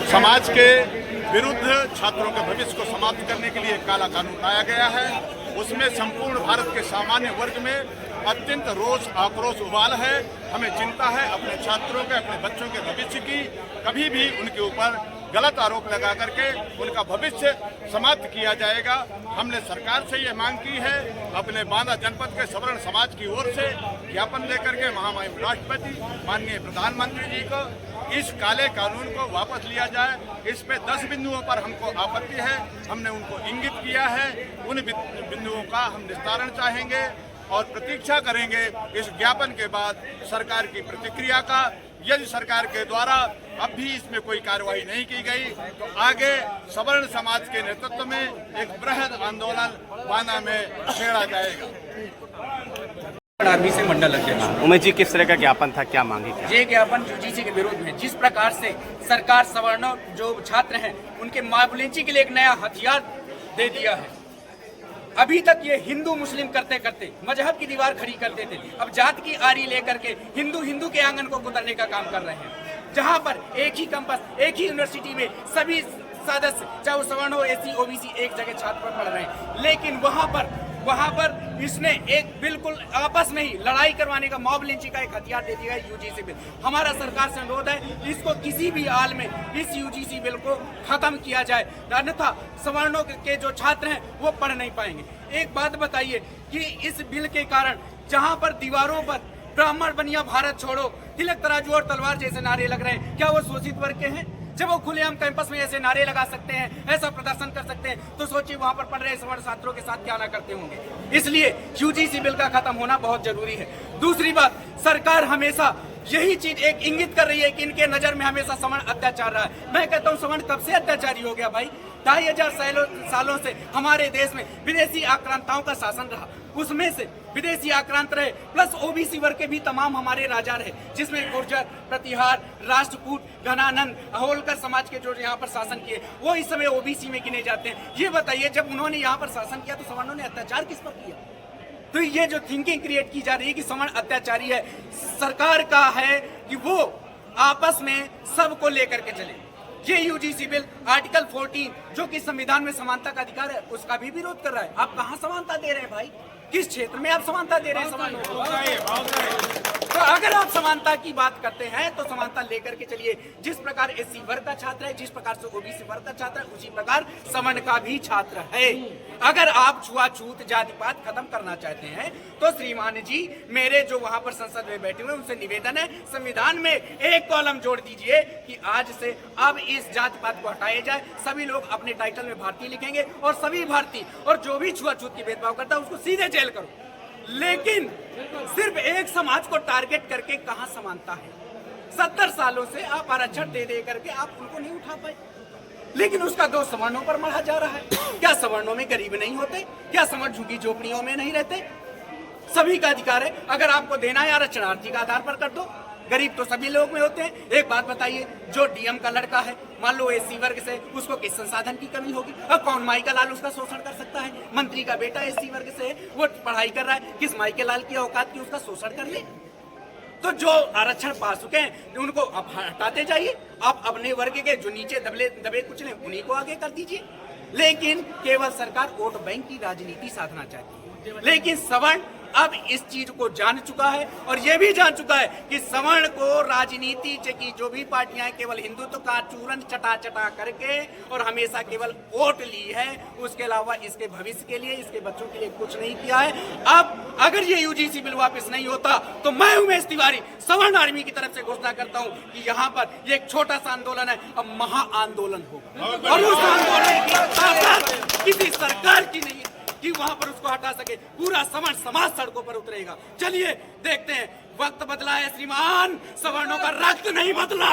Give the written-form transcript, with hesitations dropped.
समाज के विरुद्ध छात्रों के भविष्य को समाप्त करने के लिए एक काला कानून लाया गया है। उसमें संपूर्ण भारत के सामान्य वर्ग में अत्यंत रोष आक्रोश उबाल है। हमें चिंता है अपने छात्रों के, अपने बच्चों के भविष्य की। कभी भी उनके ऊपर गलत आरोप लगा करके उनका भविष्य समाप्त किया जाएगा। हमने सरकार से ये मांग की है, अपने बांदा जनपद के सवर्ण समाज की ओर से ज्ञापन लेकर के महामहिम राष्ट्रपति माननीय प्रधानमंत्री जी को इस काले कानून को वापस लिया जाए। इस पे 10 बिंदुओं पर हमको आपत्ति है, हमने उनको इंगित किया है। उन बिंदुओं का हम निस्तारण चाहेंगे और प्रतीक्षा करेंगे इस ज्ञापन के बाद सरकार की प्रतिक्रिया का। यदि सरकार के द्वारा अब भी इसमें कोई कार्रवाई नहीं की गई तो आगे सवर्ण समाज के नेतृत्व में एक बृहद आंदोलन बांदा में छेड़ा जाएगा। आर्मी से मंडल अध्यक्ष उमेश जी, किस तरह का ज्ञापन था, क्या मांगी क्या? ये ज्ञापन यूजीसी के विरोध में जिस प्रकार से सरकार सवर्णों जो छात्र हैं उनके माबुलिंची के लिए एक नया हथियार दे दिया है। अभी तक ये हिंदू मुस्लिम करते करते मजहब की दीवार खड़ी करते थे, अब जात की आरी लेकर के हिंदू के आंगन को कुतरने का काम कर रहे हैं। जहां पर एक ही कैंपस, एक ही यूनिवर्सिटी में सभी सदस्य, चाहे वो सवर्ण हो, एससी, ओबीसी, एक जगह छात्र पढ़ रहे हैं, लेकिन वहां पर इसने एक बिल्कुल आपस में ही लड़ाई करवाने का, मॉब लिंचिंग का एक हथियार दे दिया है यूजीसी बिल। हमारा सरकार से अनुरोध है इसको किसी भी हाल में इस यूजीसी बिल को खत्म किया जाए, अन्यथा सवर्णों के जो छात्र हैं वो पढ़ नहीं पाएंगे। एक बात बताइए कि इस बिल के कारण जहां पर दीवारों पर ब्राह्मण बनिया भारत छोड़ो, तिलक तराजू और तलवार जैसे नारे लग रहे हैं, क्या वो शोषित वर्ग के हैं? जब वो खुलेआम कैंपस में ऐसे नारे लगा सकते हैं, ऐसा प्रदर्शन कर सकते हैं, तो सोचिए वहां पर पढ़ रहे सवर्ण छात्रों के साथ क्या ना करते होंगे। इसलिए यूजीसी बिल का खत्म होना बहुत जरूरी है। दूसरी बात, सरकार हमेशा यही चीज एक इंगित कर रही है कि इनके नजर में हमेशा सवर्ण अत्याचार रहा है। मैं कहता हूँ सवर्ण कब से अत्याचारी हो गया भाई? 2500 सालों से हमारे देश में विदेशी आक्रांताओं का शासन रहा, उसमें से विदेशी आक्रांत रहे प्लस ओबीसी वर्ग के भी तमाम हमारे राजा रहे, जिसमें गुर्जर, प्रतिहार, राष्ट्रकूट, घनानंद, होलकर समाज के जो यहाँ पर शासन किए वो इस समय ओबीसी में गिने जाते हैं। ये बताइए, जब उन्होंने यहाँ पर शासन किया तो सवर्णों ने अत्याचार किस पर किया? तो ये जो थिंकिंग क्रिएट की जा रही है कि सवर्ण अत्याचारी है, सरकार का है कि वो आपस में सबको लेकर के चले। ये यूजीसी बिल आर्टिकल 14 जो कि संविधान में समानता का अधिकार है उसका भी विरोध कर रहा है। आप कहाँ समानता दे रहे हैं भाई? किस क्षेत्र में आप समानता दे रहे हैं सवर्णों को? तो अगर आप समानता की बात करते हैं तो समानता लेकर के चलिए। जिस प्रकार एससी वर्ग का छात्र है, जिस प्रकार से ओबीसी वर्ग का छात्र है, उसी प्रकार सवर्ण का भी छात्र है। अगर आप छुआछूत जातिपात खत्म करना चाहते हैं तो श्रीमान जी, मेरे जो वहां पर संसद में बैठे हुए उनसे निवेदन है, संविधान में एक कॉलम जोड़ दीजिए कि आज से अब इस जातिपात को हटाया जाए। सभी लोग अपने टाइटल में भारतीय लिखेंगे और सभी भारतीय और जो भी छुआछूत की भेदभाव करता है उसको सीधे जेल करो। लेकिन सिर्फ एक समाज को टारगेट करके कहां समानता है? 70 सालों से आप आरक्षण दे करके आप उनको नहीं उठा पाए, लेकिन उसका दोष सवर्णों पर मढ़ा जा रहा है। क्या सवर्णों में गरीब नहीं होते? क्या सवर्ण झुग्गी झोपड़ियों में नहीं रहते? सभी का अधिकार है। अगर आपको देना है आरक्षण आर्थिक आधार पर कर दो, गरीब तो सभी लोग में होते हैं। एक बात बताइए, जो डीएम का लड़का है, मान लो एससी वर्ग से, उसको किस संसाधन की कमी होगी? अब कौन माई का लाल उसका शोषण कर सकता है? मंत्री का बेटा एससी वर्ग से है, वो पढ़ाई कर रहा है, किस माई के लाल की औकात की उसका शोषण कर ले? तो जो आरक्षण पा चुके हैं उनको अब हटाते जाइए। आप अपने वर्ग के जो नीचे दबे कुचले उन्हीं को आगे कर दीजिए। लेकिन केवल सरकार वोट बैंक की राजनीति साधना चाहती है। लेकिन सवर्ण अब इस चीज को जान चुका है और यह भी जान चुका है कि सवर्ण को राजनीति की जो भी पार्टियां हैं केवल हिंदुत्व का चूरन चटा करके और हमेशा केवल वोट ली है, उसके अलावा इसके भविष्य के लिए, इसके बच्चों के लिए कुछ नहीं किया है। अब अगर ये यूजीसी बिल वापस नहीं होता तो मैं उमेश तिवारी सवर्ण आर्मी की तरफ से घोषणा करता हूं कि यहाँ पर ये एक छोटा सा आंदोलन है, अब महा आंदोलन होगा और उस आंदोलन की ताकत किसी सरकार की नहीं कि वहां पर उसको हटा सके। पूरा सवर्ण समाज सड़कों पर उतरेगा। चलिए देखते हैं, वक्त बदला है श्रीमान, सवर्णों का रक्त नहीं बदला।